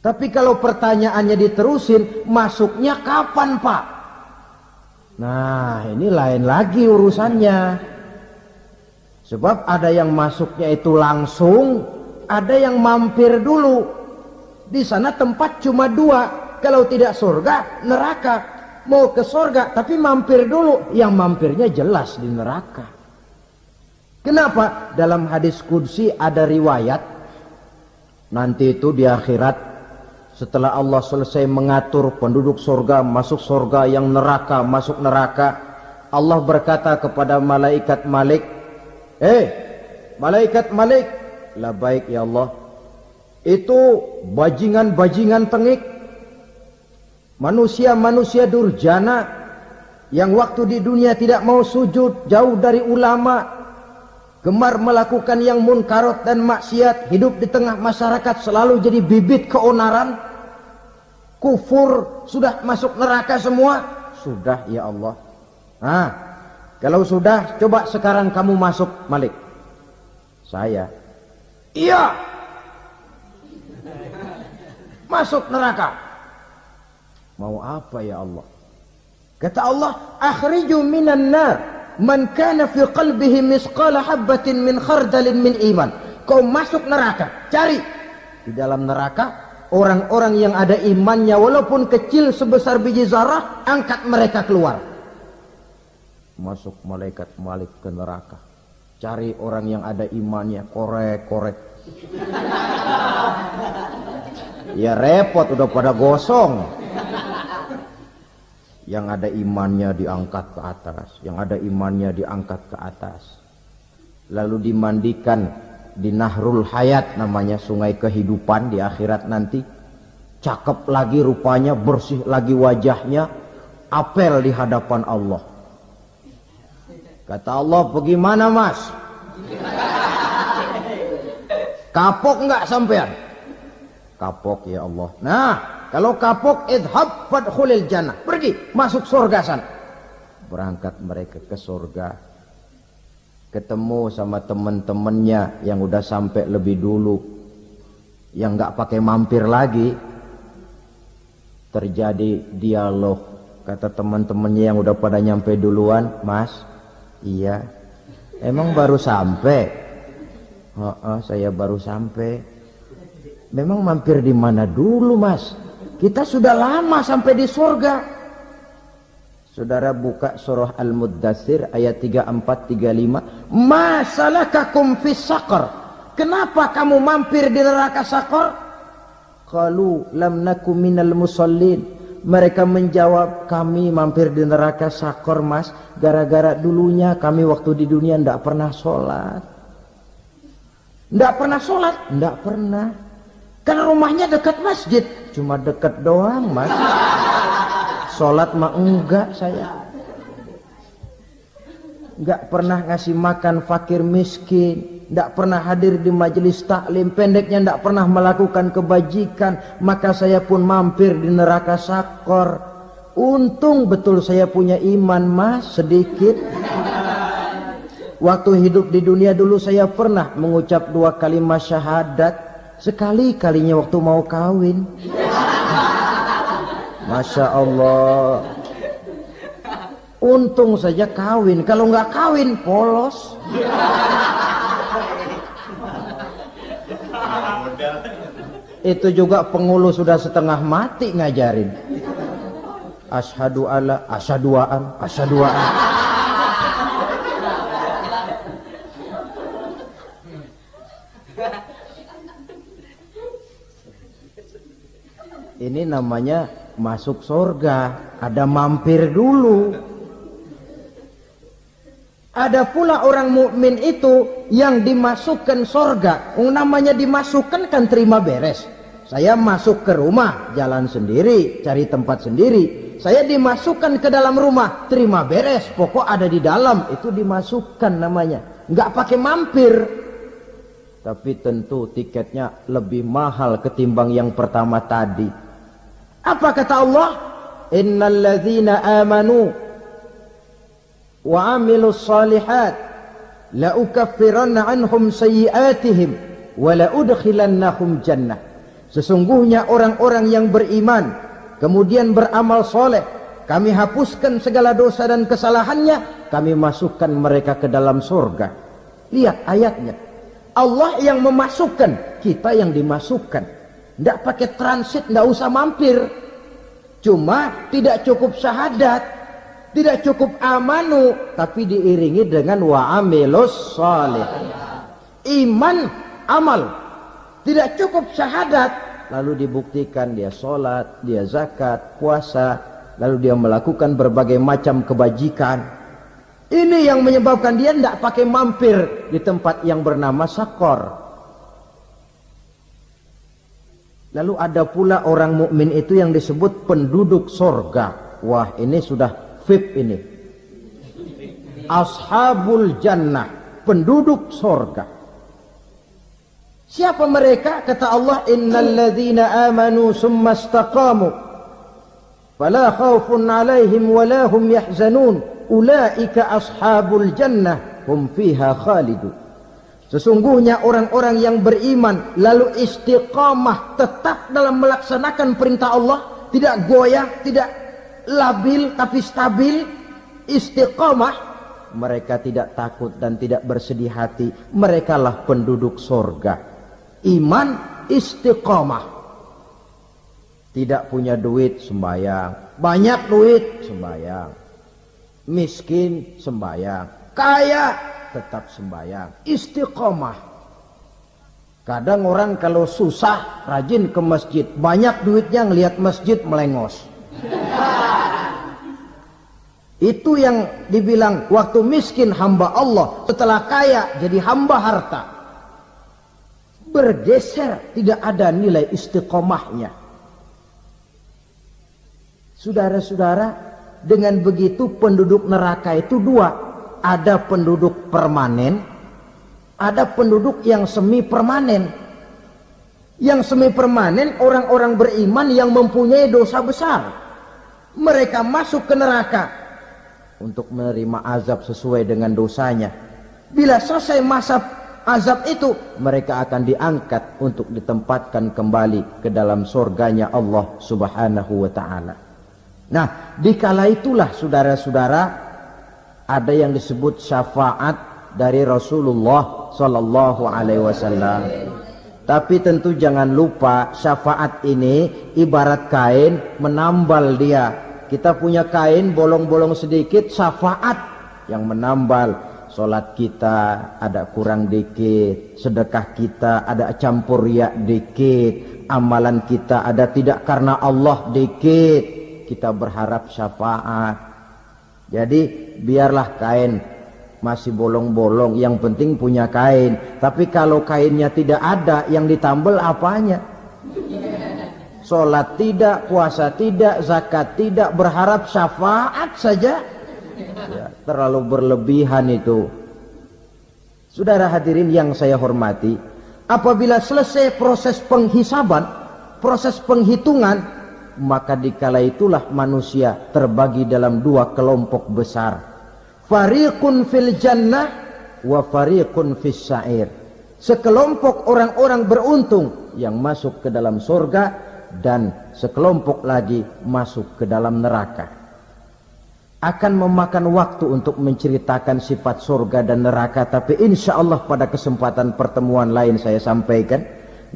Tapi kalau pertanyaannya diterusin, masuknya kapan, Pak? Nah, ini lain lagi urusannya. Sebab ada yang masuknya itu langsung, ada yang mampir dulu. Di sana tempat cuma dua. Kalau tidak surga, neraka. Mau ke surga, tapi mampir dulu. Yang mampirnya jelas di neraka. Kenapa? Dalam hadis qudsi ada riwayat, nanti itu di akhirat, setelah Allah selesai mengatur penduduk surga masuk surga, yang neraka masuk neraka, Allah berkata kepada malaikat Malik, malaikat Malik, labaik ya Allah, itu bajingan-bajingan tengik, manusia-manusia durjana yang waktu di dunia tidak mau sujud, jauh dari ulama, gemar melakukan yang munkarat dan maksiat, hidup di tengah masyarakat selalu jadi bibit keonaran, kufur, sudah masuk neraka semua. Sudah ya Allah. Nah, kalau sudah, coba sekarang kamu masuk, Malik. Saya, iya, masuk neraka. Mau apa ya Allah? Kata Allah, akhriju minan nar man kana fi qalbihi misqala habbatin min khardalin min iman. Kau masuk neraka, cari di dalam neraka orang-orang yang ada imannya walaupun kecil sebesar biji zarah, angkat mereka keluar. Masuk malaikat Malik ke neraka, cari orang yang ada imannya, korek-korek. Ya repot, udah pada gosong. Yang ada imannya diangkat ke atas, yang ada imannya diangkat ke atas, lalu dimandikan di Nahrul Hayat, namanya sungai kehidupan di akhirat nanti. Cakep lagi rupanya, bersih lagi wajahnya, apel di hadapan Allah. Kata Allah, bagaimana mas? Kapok nggak sampean? Kapok ya Allah. Nah, kalau kapok, idhab fadkhulil jannah, pergi masuk surga sana. Berangkat mereka ke surga, ketemu sama teman-temannya yang udah sampai lebih dulu, yang nggak pakai mampir lagi. Terjadi dialog, Kata teman-temannya yang udah pada nyampe duluan, Mas, iya, emang baru sampai? Saya baru sampai. Memang mampir di mana dulu, Mas? Kita sudah lama sampai di surga. Saudara buka surah Al-Muddatsir ayat 34-35. Masalakakum fis saqar? Kenapa kamu mampir di neraka Saqar? Qalu lam nakum minal musallin. Mereka menjawab, kami mampir di neraka Saqar, Mas, gara-gara dulunya kami waktu di dunia tidak pernah sholat. Tidak pernah sholat? Tidak pernah. Kan rumahnya dekat masjid. Cuma dekat doang, Mas. Sholat mah enggak saya. Enggak pernah ngasih makan fakir miskin, enggak pernah hadir di majelis taklim, pendeknya enggak pernah melakukan kebajikan. Maka saya pun mampir di neraka Saqar. Untung betul saya punya iman, Mas, sedikit. Waktu hidup di dunia dulu saya pernah mengucap 2 kalimat syahadat. Sekali-kalinya waktu mau kawin. Masya Allah. Untung saja kawin. Kalau nggak kawin polos. Itu juga pengulu sudah setengah mati ngajarin. Asyhadu alla, asyaduaan, asyaduaan. Ini namanya masuk surga, ada mampir dulu. Ada pula orang mukmin itu yang dimasukkan surga. Namanya dimasukkan kan terima beres. Saya masuk ke rumah, jalan sendiri, cari tempat sendiri. Saya dimasukkan ke dalam rumah, terima beres, pokok ada di dalam, itu dimasukkan namanya. Nggak pakai mampir. Tapi tentu tiketnya lebih mahal ketimbang yang pertama tadi. Apa kata Allah? Innal ladzina amanu wa amilus salihat la ukaffiranna anhum sayyi'atihim wa la udkhilannahum jannah. Sesungguhnya orang-orang yang beriman kemudian beramal soleh, kami hapuskan segala dosa dan kesalahannya, kami masukkan mereka ke dalam surga. Lihat ayatnya. Allah yang memasukkan, kita yang dimasukkan. Tidak pakai transit, tidak usah mampir. Cuma tidak cukup syahadat, tidak cukup amanu, tapi diiringi dengan wa'amilus salih. Iman, amal. Tidak cukup syahadat, lalu dibuktikan dia sholat, dia zakat, puasa, lalu dia melakukan berbagai macam kebajikan. Ini yang menyebabkan dia tidak pakai mampir di tempat yang bernama Saqar. Lalu ada pula orang mukmin itu yang disebut penduduk sorga. Wah, ini sudah VIP ini. Ashabul jannah, penduduk sorga. Siapa mereka? Kata Allah, innal ladzina amanu summa istaqamu fala khaufun alaihim wala hum yahzanun ulaika ashabul jannah hum fiha khalidun. Sesungguhnya orang-orang yang beriman lalu istiqamah, tetap dalam melaksanakan perintah Allah, tidak goyah, tidak labil tapi stabil, istiqamah, mereka tidak takut dan tidak bersedih hati. Merekalah penduduk surga. Iman, istiqamah. Tidak punya duit, sembahyang. Banyak duit, sembahyang. Miskin, sembahyang. Kaya, tetap sembahyang. Istiqomah. Kadang orang kalau susah rajin ke masjid, banyak duitnya ngelihat masjid melengos. Itu yang dibilang waktu miskin hamba Allah, setelah kaya jadi hamba harta. Bergeser, tidak ada nilai istiqomahnya. Saudara-saudara, dengan begitu penduduk neraka itu dua. Ada penduduk permanen, ada penduduk yang semi permanen. Yang semi permanen orang-orang beriman yang mempunyai dosa besar. Mereka masuk ke neraka untuk menerima azab sesuai dengan dosanya. Bila selesai masa azab itu, mereka akan diangkat untuk ditempatkan kembali ke dalam surganya Allah Subhanahu wa ta'ala. Nah, dikala itulah saudara-saudara ada yang disebut syafaat dari Rasulullah Sallallahu Alaihi Wasallam. Tapi tentu jangan lupa syafaat ini ibarat kain menambal dia. Kita punya kain bolong-bolong sedikit, syafaat yang menambal. Solat kita ada kurang dikit, sedekah kita ada campur riak dikit, amalan kita ada tidak karena Allah dikit, kita berharap syafaat. Jadi biarlah kain masih bolong-bolong, yang penting punya kain. Tapi kalau kainnya tidak ada, yang ditambal apanya? Solat tidak, puasa tidak, zakat tidak, berharap syafaat saja. Ya, terlalu berlebihan itu. Saudara hadirin yang saya hormati, apabila selesai proses penghisaban, proses penghitungan, maka dikala itulah manusia terbagi dalam dua kelompok besar. Fariqun fil jannah wa fariqun fis sa'ir. Sekelompok orang-orang beruntung yang masuk ke dalam surga, dan sekelompok lagi masuk ke dalam neraka. Akan memakan waktu untuk menceritakan sifat surga dan neraka, tapi insya Allah pada kesempatan pertemuan lain saya sampaikan.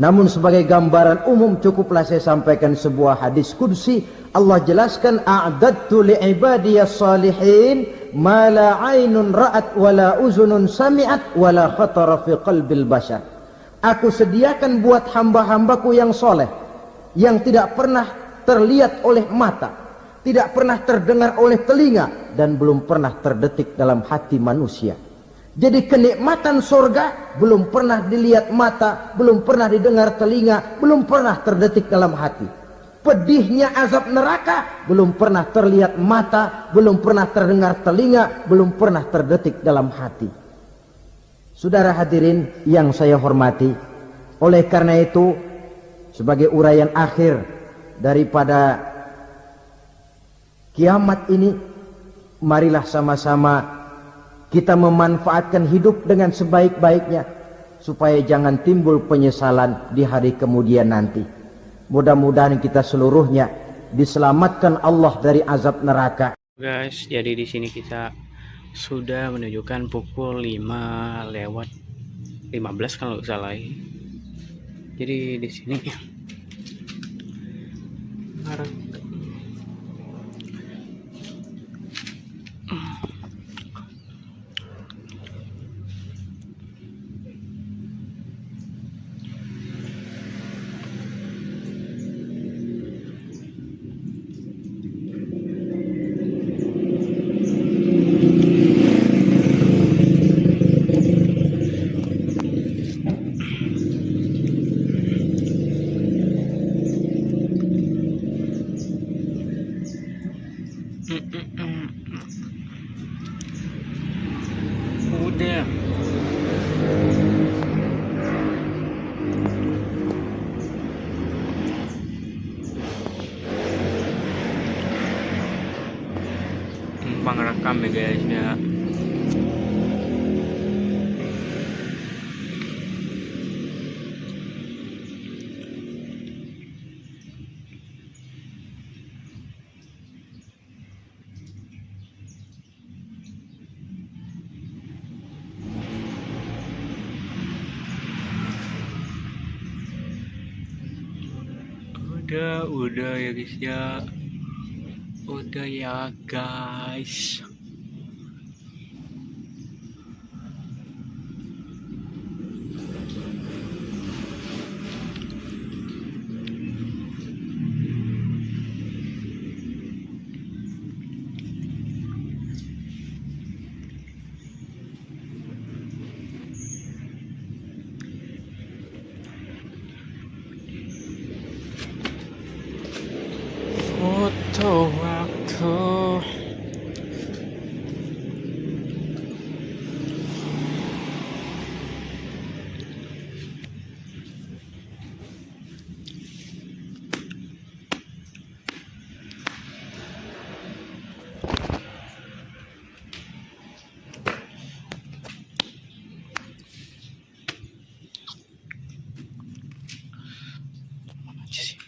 Namun sebagai gambaran umum cukuplah saya sampaikan sebuah hadis qudsi. Allah jelaskan, a'dadtu li'ibadiyas salihin ma la aynun ra'at wa la uzunun sami'at wa la khatara fi qalbil bashar. Aku sediakan buat hamba-hambaku yang soleh, yang tidak pernah terlihat oleh mata, tidak pernah terdengar oleh telinga, dan belum pernah terdetik dalam hati manusia. Jadi kenikmatan surga belum pernah dilihat mata, belum pernah didengar telinga, belum pernah terdetik dalam hati. Pedihnya azab neraka belum pernah terlihat mata, belum pernah terdengar telinga, belum pernah terdetik dalam hati. Saudara hadirin yang saya hormati, oleh karena itu sebagai uraian akhir daripada kiamat ini, marilah sama-sama kita memanfaatkan hidup dengan sebaik-baiknya, supaya jangan timbul penyesalan di hari kemudian nanti. Mudah-mudahan kita seluruhnya diselamatkan Allah dari azab neraka. Guys, jadi di sini kita sudah menunjukkan pukul 5 lewat 15 kalau nggak salah. Jadi di sini udah numpang rekam ya guys ya. Udah ya guys ya. Udah ya guys. Foto waktu. Mana aja sih?